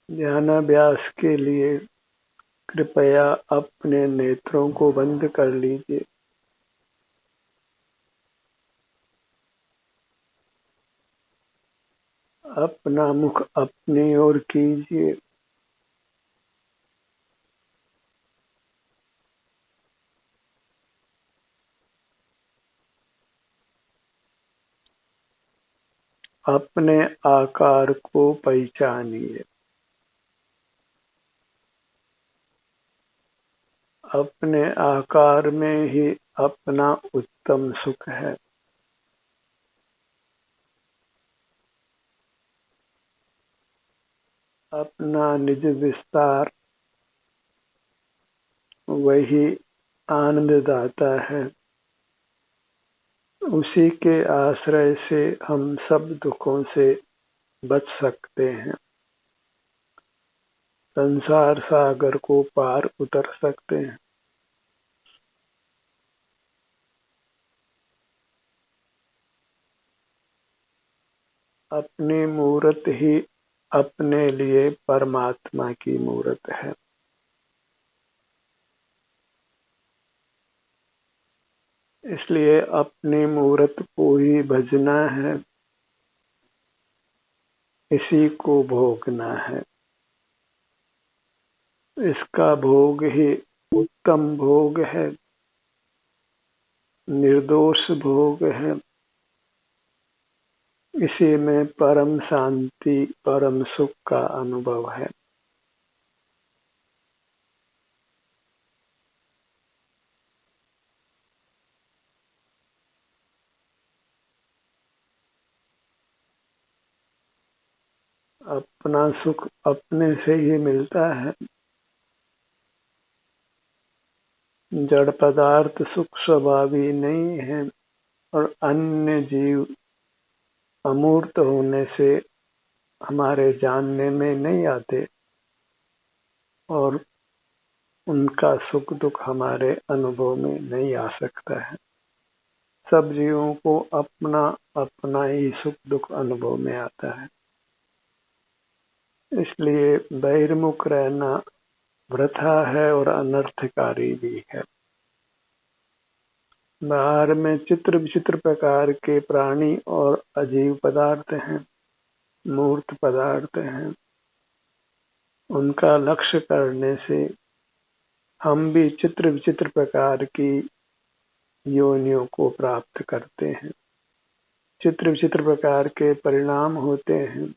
ध्यानाभ्यास के लिए कृपया अपने नेत्रों को बंद कर लीजिए। अपना मुख अपनी ओर कीजिए। अपने आकार को पहचानिए। अपने आकार में ही अपना उत्तम सुख है। अपना निज विस्तार वही आनंददाता है। उसी के आश्रय से हम सब दुखों से बच सकते हैं। संसार सागर को पार उतर सकते हैं। अपनी मूरत ही अपने लिए परमात्मा की मूरत है। इसलिए अपनी मूरत को ही भजना है, इसी को भोगना है। इसका भोग ही उत्तम भोग है, निर्दोष भोग है। इसी में परम शांति, परम सुख का अनुभव है। अपना सुख अपने से ही मिलता है। जड़ पदार्थ सुख स्वभावी नहीं है और अन्य जीव अमूर्त होने से हमारे जानने में नहीं आते और उनका सुख दुख हमारे अनुभव में नहीं आ सकता है। सब जीवों को अपना अपना ही सुख दुख अनुभव में आता है। इसलिए बहिर्मुख रहना वृथा है और अनर्थकारी भी है। बाहर में चित्र विचित्र प्रकार के प्राणी और अजीव पदार्थ हैं, मूर्त पदार्थ हैं। उनका लक्ष्य करने से हम भी चित्र विचित्र प्रकार की योनियों को प्राप्त करते हैं। चित्र विचित्र प्रकार के परिणाम होते हैं।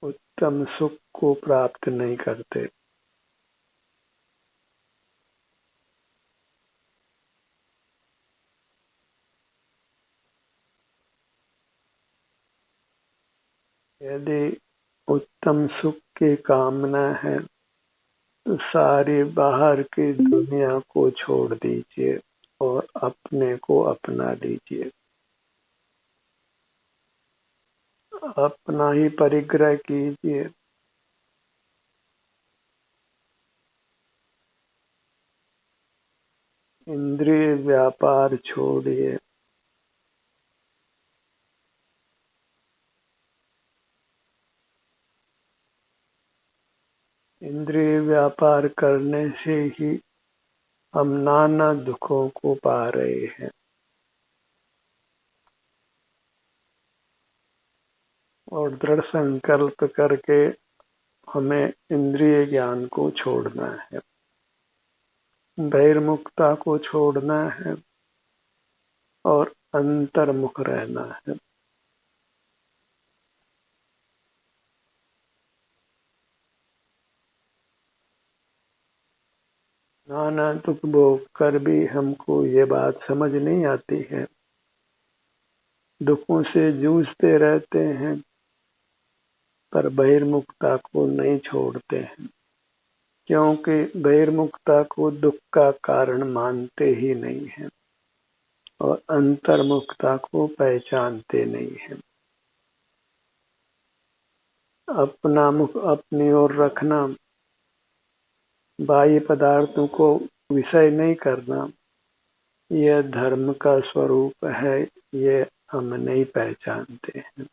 उत्तम सुख को प्राप्त नहीं करते। यदि उत्तम सुख की कामना है तो सारी बाहर की दुनिया को छोड़ दीजिए और अपने को अपना लीजिए। अपना ही परिग्रह कीजिए। इंद्रिय व्यापार छोड़िए। इंद्रिय व्यापार करने से ही हम नाना दुखों को पा रहे हैं और दृढ़ संकल्प करके हमें इंद्रिय ज्ञान को छोड़ना है, बहिर्मुखता को छोड़ना है और अंतर्मुख रहना है। नाना दुख भोग कर भी हमको ये बात समझ नहीं आती है। दुखों से जूझते रहते हैं पर बहिर्मुखता को नहीं छोड़ते हैं, क्योंकि बहिर्मुखता को दुख का कारण मानते ही नहीं है और अंतर्मुखता को पहचानते नहीं है। अपना मुख अपनी ओर रखना, बाह्य पदार्थों को विषय नहीं करना, यह धर्म का स्वरूप है। यह हम नहीं पहचानते हैं।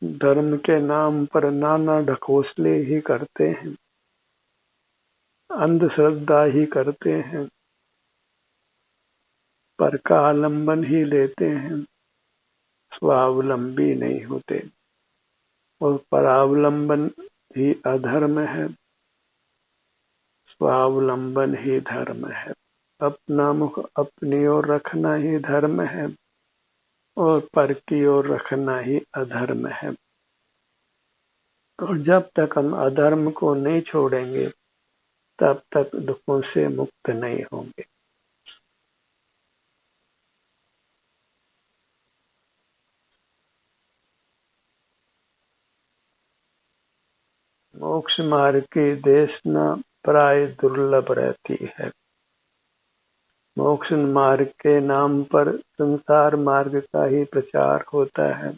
धर्म के नाम पर नाना ढकोसले ही करते हैं, अंधश्रद्धा ही करते हैं, पर का आलम्बन ही लेते हैं, स्वावलंबी नहीं होते। और परावलंबन ही अधर्म है, स्वावलंबन ही धर्म है। अपना मुख अपनी ओर रखना ही धर्म है और पर की ओर रखना ही अधर्म है। और जब तक हम अधर्म को नहीं छोड़ेंगे तब तक दुखों से मुक्त नहीं होंगे। मोक्ष मार्ग की देशना प्राय दुर्लभ रहती है। मोक्ष मार्ग के नाम पर संसार मार्ग का ही प्रचार होता है,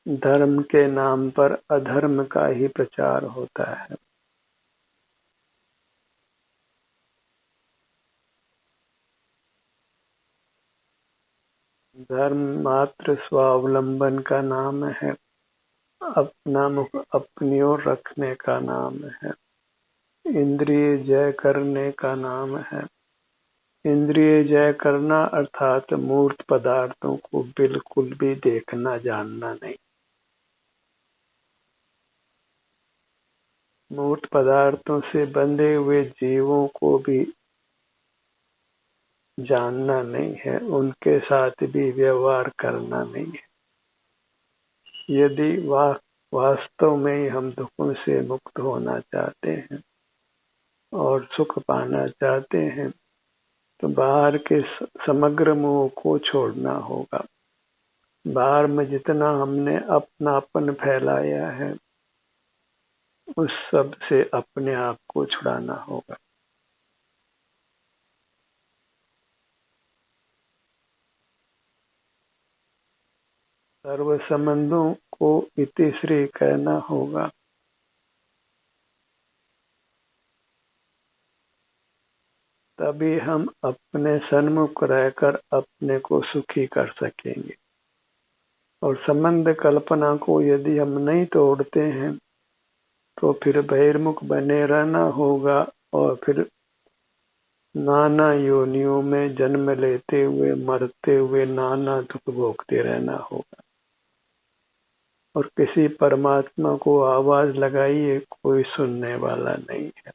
धर्म के नाम पर अधर्म का ही प्रचार होता है। धर्म मात्र स्वावलंबन का नाम है, अपना मुख अपनी ओर रखने का नाम है, इंद्रिय जय करने का नाम है। इंद्रिय जय करना अर्थात मूर्त पदार्थों को बिल्कुल भी देखना जानना नहीं। मूर्त पदार्थों से बंधे हुए जीवों को भी जानना नहीं है, उनके साथ भी व्यवहार करना नहीं है। यदि वास्तव में हम दुखों से मुक्त होना चाहते हैं और सुख पाना चाहते हैं तो बाहर के समग्र मोह को छोड़ना होगा। बाहर में जितना हमने अपनापन फैलाया है उस सब से अपने आप को छुड़ाना होगा। सर्व संबंधों को इतिश्री कहना होगा। तभी हम अपने सन्मुख रहकर अपने को सुखी कर सकेंगे। और संबंध कल्पना को यदि हम नहीं तोड़ते हैं तो फिर बहिर्मुख बने रहना होगा और फिर नाना योनियों में जन्म लेते हुए मरते हुए नाना दुख भोगते रहना होगा। और किसी परमात्मा को आवाज लगाइए, कोई सुनने वाला नहीं है।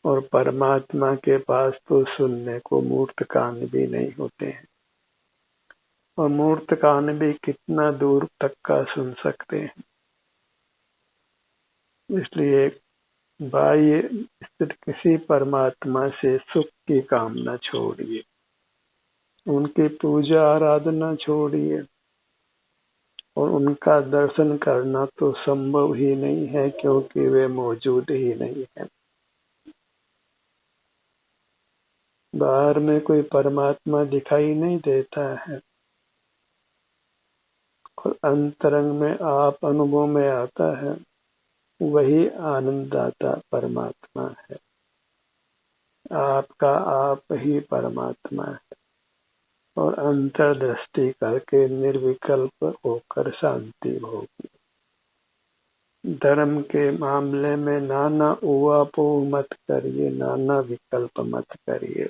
और परमात्मा के पास तो सुनने को मूर्त कान भी नहीं होते हैं, और मूर्त कान भी कितना दूर तक का सुन सकते हैं। इसलिए बाह्य स्थित किसी परमात्मा से सुख की कामना छोड़िए, उनकी पूजा आराधना छोड़िए, और उनका दर्शन करना तो संभव ही नहीं है क्योंकि वे मौजूद ही नहीं है। बाहर में कोई परमात्मा दिखाई नहीं देता है और अंतरंग में आप अनुभव में आता है, वही आनंददाता परमात्मा है। आपका आप ही परमात्मा है और अंतर्दृष्टि करके निर्विकल्प होकर शांति होगी। धर्म के मामले में नाना उवापोह मत करिए, नाना विकल्प मत करिए।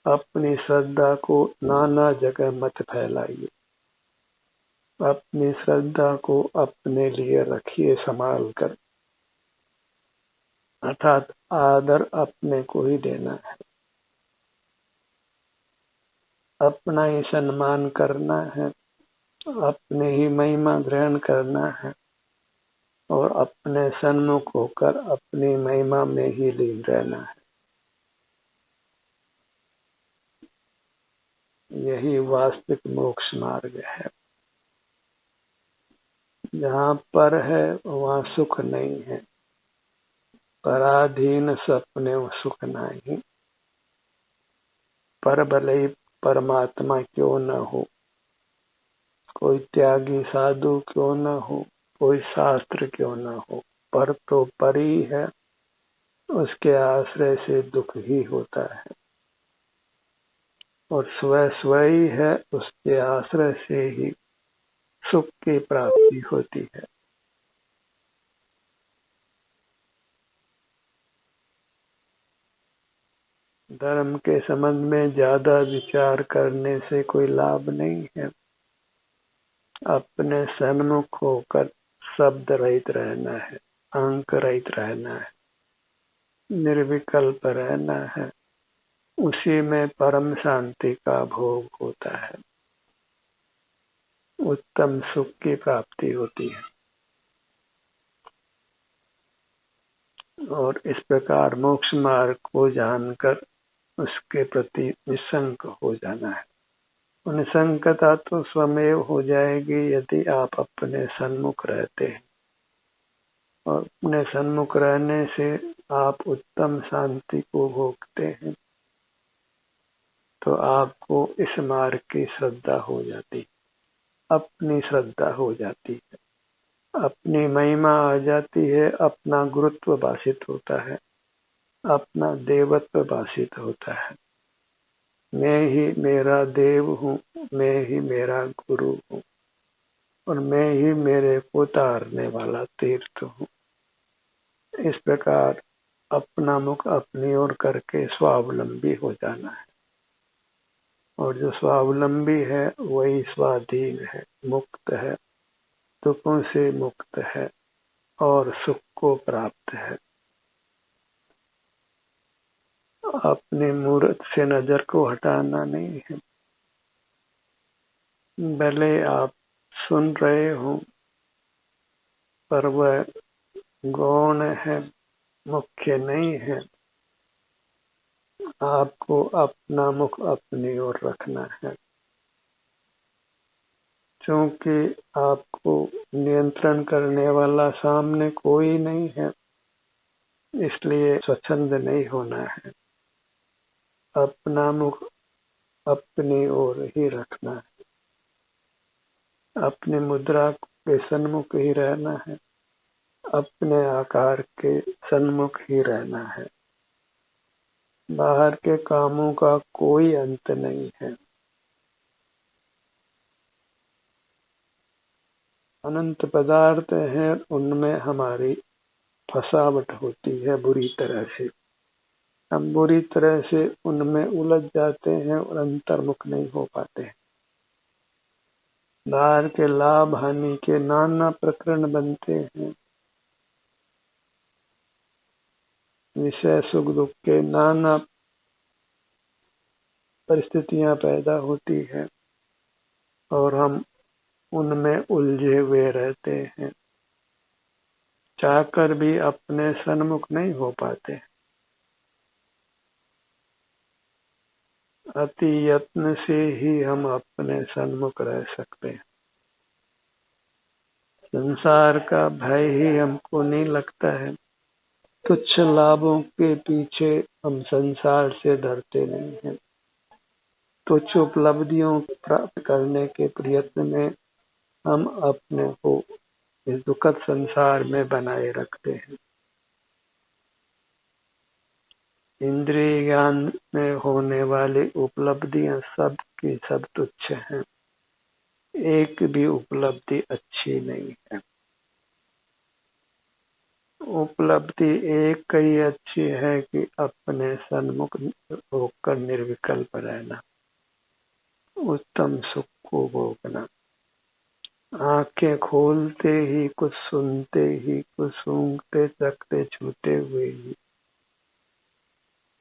अपनी श्रद्धा को नाना जगह मत फैलाइए। अपनी श्रद्धा को अपने लिए रखिए संभाल कर, अर्थात आदर अपने को ही देना है, अपना ही सम्मान करना है, अपने ही महिमा ग्रहण करना है और अपने सन्मुख होकर अपनी महिमा में ही लीन रहना है। यही वास्तविक मोक्ष मार्ग है। जहाँ पर है वहाँ सुख नहीं है, पराधीन सपने सुख नहीं। पर भले ही परमात्मा क्यों न हो, कोई त्यागी साधु क्यों न हो, कोई शास्त्र क्यों न हो, पर तो परी है, उसके आश्रय से दुख ही होता है। और स्वयं स्वयं है, उसके आश्रय से ही सुख की प्राप्ति होती है। धर्म के संबंध में ज्यादा विचार करने से कोई लाभ नहीं है। अपने सन्मुख होकर शब्द रहित रहना है, अंक रहित रहना है, निर्विकल्प रहना है। उसी में परम शांति का भोग होता है, उत्तम सुख की प्राप्ति होती है। और इस प्रकार मोक्ष मार्ग को जानकर उसके प्रति निसंक हो जाना है। निसंकता तो स्वमेव हो जाएगी यदि आप अपने सन्मुख रहते हैं, और अपने सन्मुख रहने से आप उत्तम शांति को भोगते हैं, तो आपको इस मार्ग की श्रद्धा हो जाती है, अपनी श्रद्धा हो जाती है, अपनी महिमा आ जाती है, अपना गुरुत्व भाषित होता है, अपना देवत्व भाषित होता है। मैं ही मेरा देव हूँ, मैं ही मेरा गुरु हूँ, और मैं ही मेरे को तारने वाला तीर्थ हूँ। इस प्रकार अपना मुख अपनी ओर करके स्वावलंबी हो जाना है। और जो स्वावलंबी है वही स्वाधीन है, मुक्त है, दुखों से मुक्त है और सुख को प्राप्त है। अपने मूर्त से नजर को हटाना नहीं है। भले आप सुन रहे हो, पर वह गौण है, मुख्य नहीं है। आपको अपना मुख अपनी ओर रखना है, क्योंकि आपको नियंत्रण करने वाला सामने कोई नहीं है, इसलिए स्वच्छंद नहीं होना है। अपना मुख अपनी ओर ही रखना है, अपनी मुद्रा के सन्मुख ही रहना है, अपने आकार के सन्मुख ही रहना है। बाहर के कामों का कोई अंत नहीं है। अनंत पदार्थ हैं, उनमें हमारी फसावट होती है बुरी तरह से। हम बुरी तरह से उनमें उलझ जाते हैं और अंतर्मुख नहीं हो पाते हैं। बाहर के लाभ हानि के नाना प्रकरण बनते हैं, विषय सुख दुख के नाना परिस्थितियां पैदा होती है और हम उनमें उलझे हुए रहते हैं, चाहकर भी अपने सन्मुख नहीं हो पाते। अति यत्न से ही हम अपने सन्मुख रह सकते हैं। संसार का भय ही हमको नहीं लगता है। तुच्छ लाभों के पीछे हम संसार से डरते नहीं हैं। तुच्छ उपलब्धियों प्राप्त करने के प्रयत्न में हम अपने को इस दुखद संसार में बनाए रखते हैं। इंद्रिय ज्ञान में होने वाली उपलब्धियां सब की सब तुच्छ हैं। एक भी उपलब्धि अच्छी नहीं है। उपलब्धि एक ही अच्छी है कि अपने सन्मुख होकर निर्विकल्प रहना, उत्तम सुख को भोगना। आंखें खोलते ही, कुछ सुनते ही, कुछ सूंघते चखते छूते हुए ही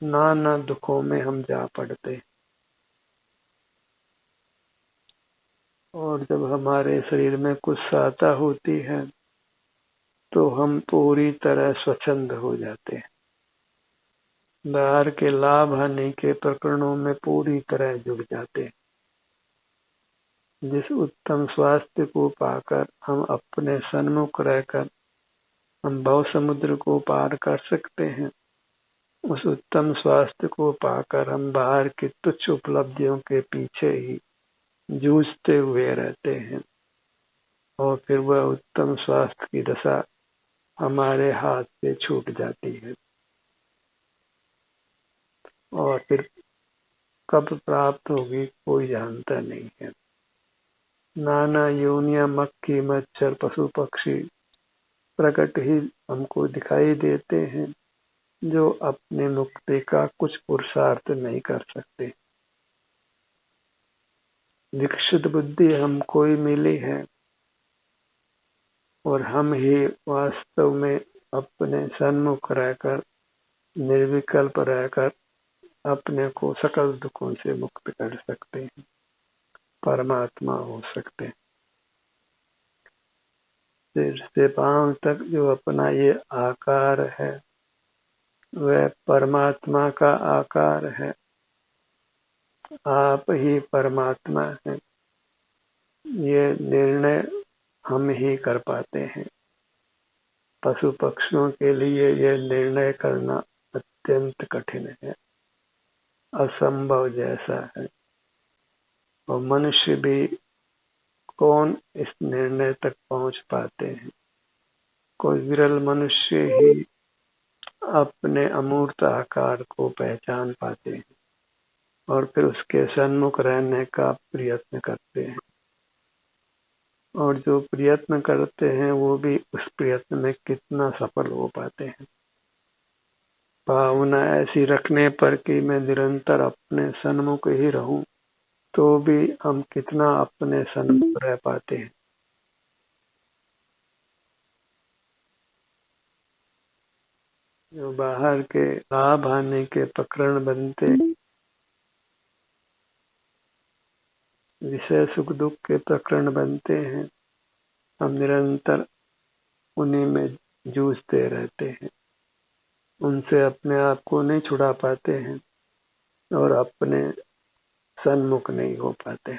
नाना दुखों में हम जा पड़ते। और जब हमारे शरीर में कुछ सहायता होती है तो हम पूरी तरह स्वच्छंद हो जाते हैं। बाहर के लाभ हानि के प्रकरणों में पूरी तरह जुड़ जाते हैं। जिस उत्तम स्वास्थ्य को पाकर हम अपने सन्मुख रहकर हम भव समुद्र को पार कर सकते हैं, उस उत्तम स्वास्थ्य को पाकर हम बाहर की तुच्छ उपलब्धियों के पीछे ही जूझते हुए रहते हैं, और फिर वह उत्तम स्वास्थ्य की दशा हमारे हाथ से छूट जाती है। और फिर कब प्राप्त होगी कोई जानता नहीं है। नाना योनियां मक्खी मच्छर पशु पक्षी प्रकट ही हमको दिखाई देते हैं, जो अपने मुक्ति का कुछ पुरुषार्थ नहीं कर सकते। विकसित बुद्धि हमको ही मिली है और हम ही वास्तव में अपने सन्मुख रहकर, निर्विकल्प रहकर अपने को सकल दुखों से मुक्त कर सकते हैं, परमात्मा हो सकते हैं। सिर से पांव तक जो अपना ये आकार है वह परमात्मा का आकार है। आप ही परमात्मा हैं, ये निर्णय हम ही कर पाते हैं। पशु पक्षियों के लिए यह निर्णय करना अत्यंत कठिन है, असंभव जैसा है। और मनुष्य भी कौन इस निर्णय तक पहुंच पाते हैं। कोई विरल मनुष्य ही अपने अमूर्त आकार को पहचान पाते हैं और फिर उसके सन्मुख रहने का प्रयत्न करते हैं। और जो प्रयत्न करते हैं वो भी उस प्रयत्न में कितना सफल हो पाते हैं। भावना ऐसी रखने पर कि मैं निरंतर अपने सन्मुख ही रहूं, तो भी हम कितना अपने सन्मुख रह पाते हैं। जो बाहर के लाभ आने के प्रकरण बनते, विषय सुख दुख के प्रकरण बनते हैं, हम निरंतर उन्हीं में जूझते रहते हैं, उनसे अपने आप को नहीं छुड़ा पाते हैं और अपने सन्मुख नहीं हो पाते।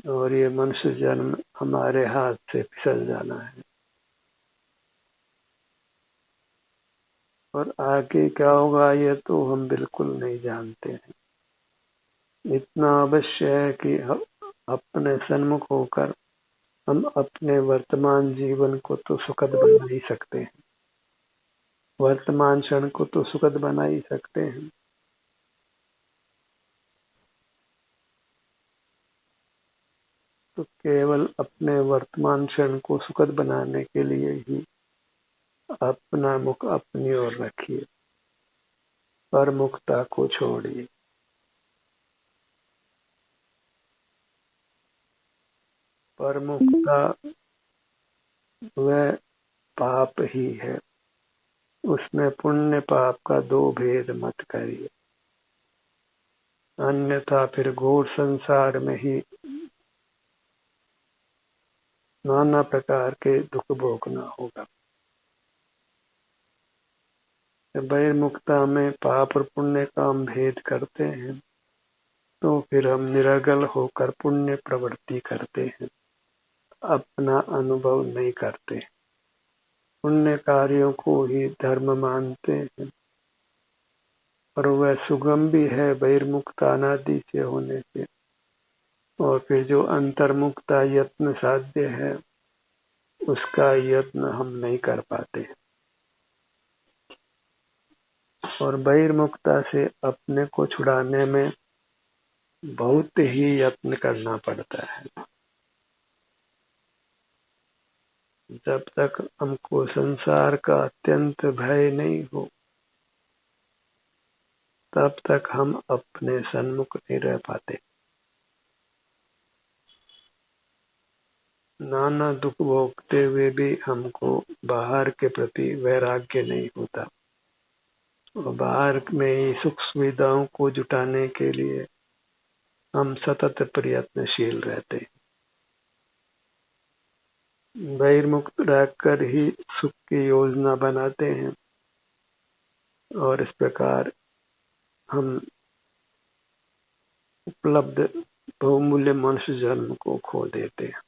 और ये मनुष्य जन्म हमारे हाथ से फिसल जाना है। और आगे क्या होगा ये तो हम बिल्कुल नहीं जानते हैं। इतना अवश्य है कि हम अपने सन्मुख होकर हम अपने वर्तमान जीवन को तो सुखद बना ही सकते हैं, वर्तमान क्षण को तो सुखद बना ही सकते हैं। तो केवल अपने वर्तमान क्षण को सुखद बनाने के लिए ही अपना मुख अपनी ओर रखिए, पर मुक्ता को छोड़िए। पर मुक्ता वह पाप ही है, उसमें पुण्य पाप का दो भेद मत करिए, अन्यथा फिर घोर संसार में ही नाना प्रकार के दुख भोगना होगा। बहिर्मुक्ता में पाप और पुण्य का हम भेद करते हैं, तो फिर हम निरागल होकर पुण्य प्रवृत्ति करते हैं, अपना अनुभव नहीं करते, पुण्य कार्यों को ही धर्म मानते हैं। और वह सुगम भी है बहिर्मुक्ता अनादि से होने से। और फिर जो अंतर्मुक्ता यत्न साध्य है उसका यत्न हम नहीं कर पाते। और बहिर्मुक्ता से अपने को छुड़ाने में बहुत ही यत्न करना पड़ता है। जब तक हमको संसार का अत्यंत भय नहीं हो तब तक हम अपने सन्मुख नहीं रह पाते। नाना दुख भोगते हुए भी हमको बाहर के प्रति वैराग्य नहीं होता और बाहर में ही सुख सुविधाओं को जुटाने के लिए हम सतत प्रयत्नशील रहते हैं। बहिर्मुक्त रहकर ही सुख की योजना बनाते हैं और इस प्रकार हम उपलब्ध बहुमूल्य मनुष्य जन्म को खो देते हैं।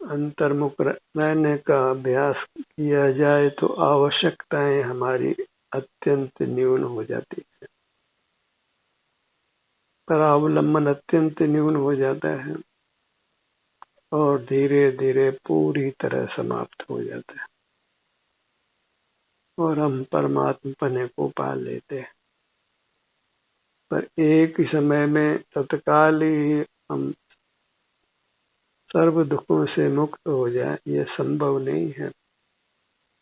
अंतर्मुख रहने का अभ्यास किया जाए तो आवश्यकताएं हमारी अत्यंत न्यून हो जाती है, परावलंबन अत्यंत न्यून हो जाता है और धीरे धीरे पूरी तरह समाप्त हो जाता है। और हम परमात्मपने को पा लेते हैं। पर एक ही समय में तत्काल ही हम सर्व दुखों से मुक्त हो जाए, ये संभव नहीं है।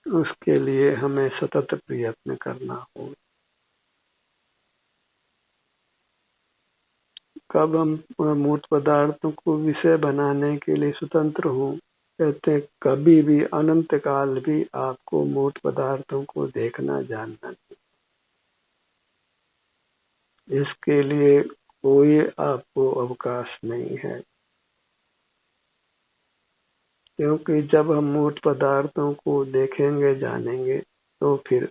उसके लिए हमें सतत प्रयत्न करना होगा। कब हम मूर्त पदार्थों को विषय बनाने के लिए स्वतंत्र हो, कहते हैं कभी भी, अनंत काल भी आपको मूर्त पदार्थों को देखना जानना चाहिए। इसके लिए कोई आपको अवकाश नहीं है, क्योंकि जब हम मूर्त पदार्थों को देखेंगे जानेंगे तो फिर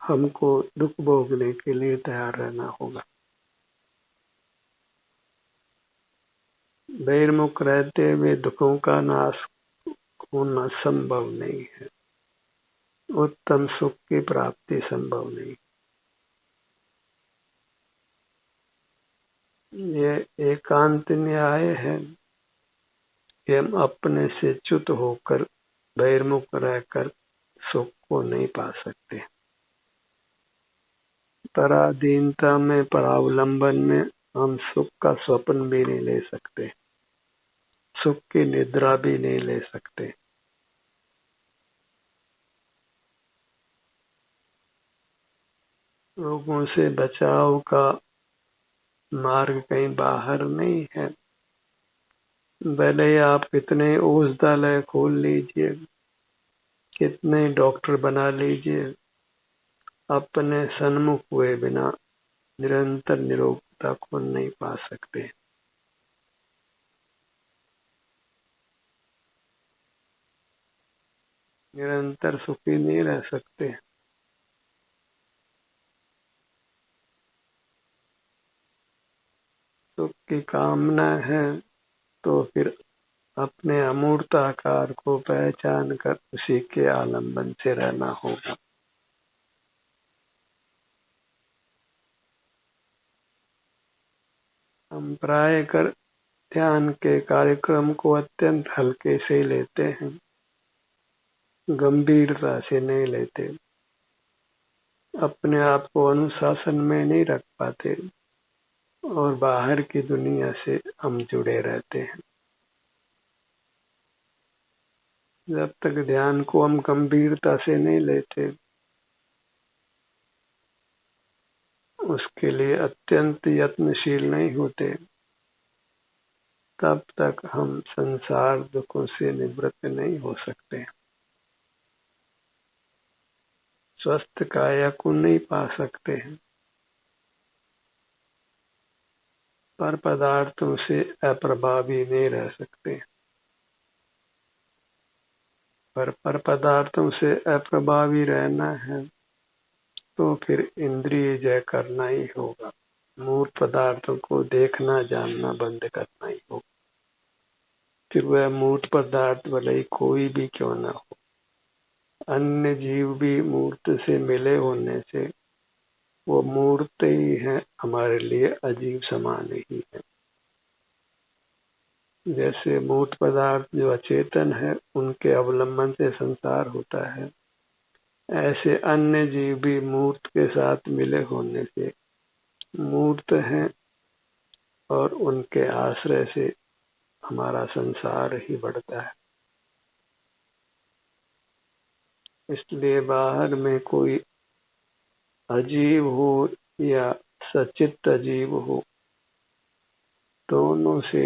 हमको दुख भोगने के लिए तैयार रहना होगा। बहिर्मुख रहते हुए दुखों का नाश होना संभव नहीं है, उत्तम सुख की प्राप्ति संभव नहीं। ये एकांत न्याय है कि हम अपने से च्युत होकर बहिर्मुख रहकर सुख को नहीं पा सकते। पराधीनता में, परावलंबन में हम सुख का स्वप्न भी नहीं ले सकते, सुख की निद्रा भी नहीं ले सकते। रोगों से बचाव का मार्ग कहीं बाहर नहीं है। भले आप कितने औषधालय खोल लीजिए, कितने डॉक्टर बना लीजिए, अपने सन्मुख हुए बिना निरंतर निरोगता को नहीं पा सकते। निरंतर सुखी नहीं रह सकते। सुख की कामना है तो फिर अपने अमूर्त आकार को पहचान कर उसी के आलंबन से रहना होगा। हम प्राय कर ध्यान के कार्यक्रम को अत्यंत हल्के से लेते हैं, गंभीरता से नहीं लेते, अपने आप को अनुशासन में नहीं रख पाते और बाहर की दुनिया से हम जुड़े रहते हैं। जब तक ध्यान को हम गंभीरता से नहीं लेते, उसके लिए अत्यंत यत्नशील नहीं होते, तब तक हम संसार दुखों से निवृत्त नहीं हो सकते, स्वस्थ काया को नहीं पा सकते हैं, पर पदार्थों से अप्रभावी नहीं रह सकते। पर पदार्थों से अप्रभावी रहना है तो फिर इंद्रिय जय करना ही होगा। मूर्त पदार्थों को देखना जानना बंद करना ही होगा। फिर वह मूर्त पदार्थ भले ही कोई भी क्यों ना हो, अन्य जीव भी मूर्त से मिले होने से वो मूर्त ही है, हमारे लिए अजीब समान ही है। जैसे मूर्त पदार्थ जो अचेतन है, उनके अवलंबन से संसार होता है, ऐसे अन्य जीव भी मूर्त के साथ मिले होने से मूर्त हैं और उनके आश्रय से हमारा संसार ही बढ़ता है। इसलिए बाहर में कोई अजीब हो या सचित अजीब हो, दोनों से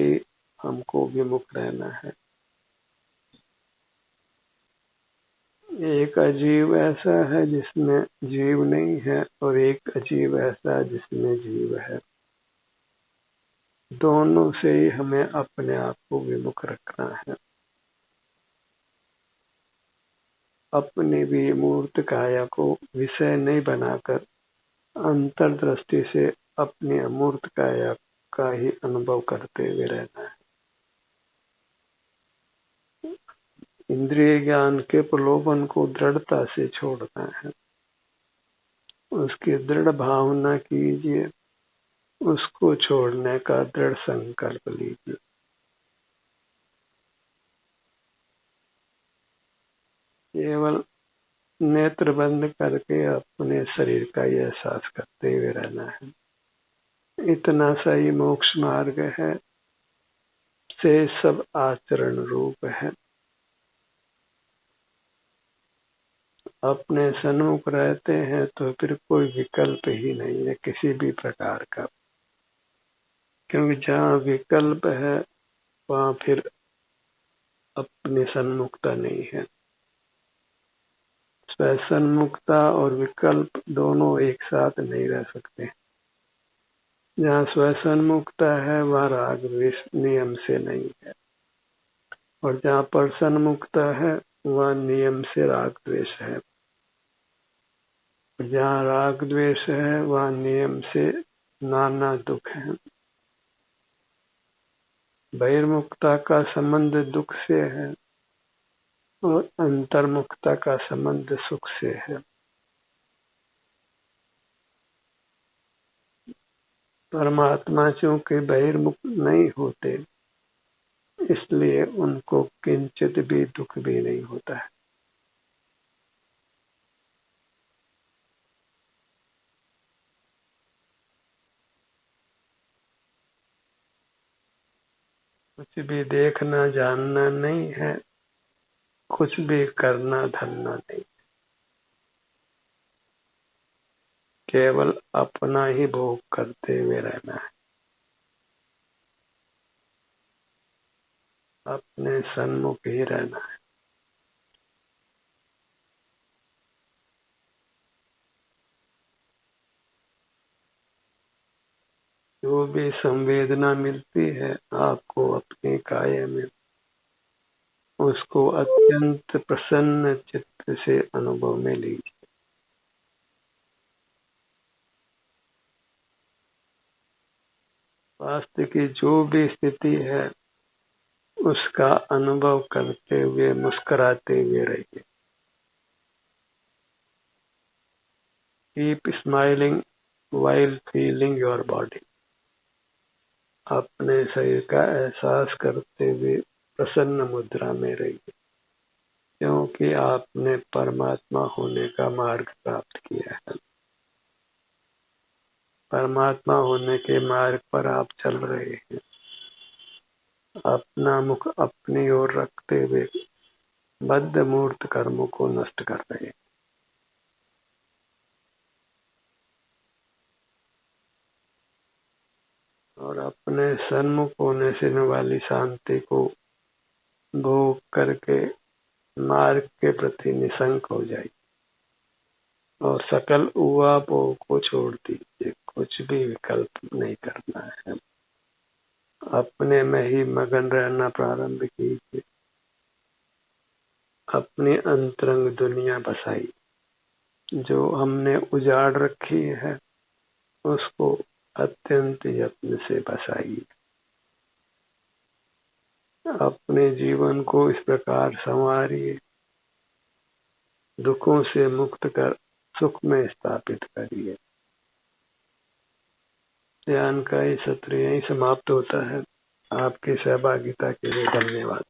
हमको विमुख रहना है। एक अजीब ऐसा है जिसमें जीव नहीं है और एक अजीब ऐसा जिसमें जीव है। दोनों से ही हमें अपने आप को विमुख रखना है। अपनी भी मूर्त काया को विषय नहीं बनाकर अंतर्दृष्टि से अपनी अमूर्त काया का ही अनुभव करते हुए रहना है। इंद्रिय ज्ञान के प्रलोभन को दृढ़ता से छोड़ना है। उसकी दृढ़ भावना कीजिए, उसको छोड़ने का दृढ़ संकल्प लीजिए। केवल नेत्र बंद करके अपने शरीर का ही एहसास करते हुए रहना है। इतना सही मोक्ष मार्ग है, से सब आचरण रूप है। अपने सन्मुख रहते हैं तो फिर कोई विकल्प ही नहीं है किसी भी प्रकार का, क्योंकि जहाँ विकल्प है वहाँ फिर अपनी सन्मुखता नहीं है। स्वसन्मुखता और विकल्प दोनों एक साथ नहीं रह सकते। जहाँ स्वसन्मुखता है वहाँ राग द्वेष नियम से नहीं है, और जहाँ पर सन्मुखता है वहाँ नियम से राग द्वेष है। जहाँ राग द्वेष है वहाँ नियम से नाना दुख है। बहिर्मुखता का संबंध दुख से है और अंतर्मुखता का संबंध सुख से है। परमात्मा चूंकि बहिर्मुख नहीं होते, इसलिए उनको किंचित भी दुख भी नहीं होता है। कुछ भी देखना जानना नहीं है, कुछ भी करना धरना नहीं, केवल अपना ही भोग करते हुए रहना है। अपने सन्मुख ही रहना है। जो भी संवेदना मिलती है आपको अपनी काया में, उसको अत्यंत प्रसन्न चित्त से अनुभव में लीजिए। स्वास्थ्य की जो भी स्थिति है उसका अनुभव करते हुए मुस्कुराते हुए रहिए। Keep smiling while feeling your body। अपने शरीर का एहसास करते हुए प्रसन्न मुद्रा में रहिए, क्योंकि आपने परमात्मा होने का मार्ग प्राप्त किया है। परमात्मा होने के मार्ग पर आप चल रहे हैं। अपना मुख अपनी ओर रखते हुए बद्ध मूर्त कर्मों को नष्ट कर रहे हैं। और अपने सन्मुख होने से होने वाली शांति को भोग करके मार्ग के प्रति निशंक हो जाइए और सकल उहापोह को छोड़ दीजिए। कुछ भी विकल्प नहीं करना है। अपने में ही मगन रहना प्रारंभ कीजिए। अपनी अंतरंग दुनिया बसाई, जो हमने उजाड़ रखी है उसको अत्यंत यत्न से बसाइए। अपने जीवन को इस प्रकार संवारिए, दुखों से मुक्त कर सुख में स्थापित करिए। ध्यान का ये सत्र यहीं समाप्त होता है। आपकी सहभागिता के लिए धन्यवाद।